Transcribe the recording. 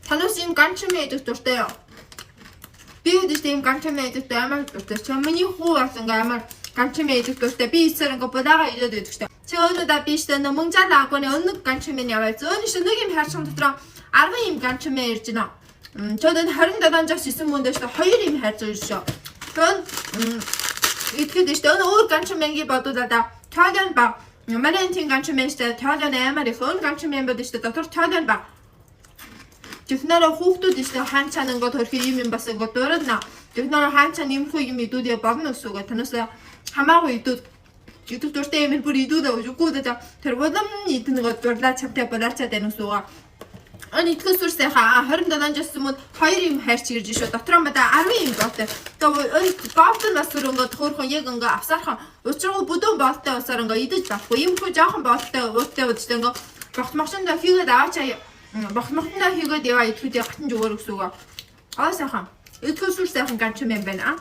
Танаас ийм ганчмаа идэх дуртай юу? Би үүдэж ийм ганчмаа идэх амар дуртай. Чи миний хүү бас ингээ амар ганчмаа идэх дуртай. Би эсээр ингээ будаага идээд идэх штэ. Чи өнөөдөр би штэ мөнгжаал агууны өнөг ганчмаа яваа. Зөөн штэ нэг юм хайрцаг дотроо 10 юм ганчмаа ирж байна. Чодод 27 жагс 9 мөндөө штэ 2 юм хайрцаг ирж шүү. Тэгвэл итгэж штэ өөр ганчмаагийн бодуулаад тоолон ба. Манай тийм ганчмаа штэ тоолон амар их өн ганчмаа бод штэ дотор тоолон ба. Технараа хүүхдүүд ishte хаан цаана ингээд хөрхи юм бас ингээд дуурайна. Технараа хаан цаана юмхүү юм идүүдээ болно үсүүгээ танаас хамаагүй идүүд идүүд дуртай юм бүр идүүдээ үгүйдээ тэр болом идэн ингээд дурлаа цавтай болоорцаад байна үсүүгээ. Ани итгэс үрсээ ха 27 жас юм 2 юм хайрч ирж шүү. Дотроо мада 10 юм болтой. Тэгээ баавтан бас ингээд хөөрхөн яг ингээд авсаархан учраа бүдүүн болтой усаар ингээд идэж байхгүй. Юмхүү жоохон болтой уутай үстэй ингээд багт машинда хийгээд аачаа бахмахтаа хийгээд яваа идэхэд ятан зүгээр өсөөгөө. Аа сайхан. Идэхэд сүр сайхан ганч юм байна.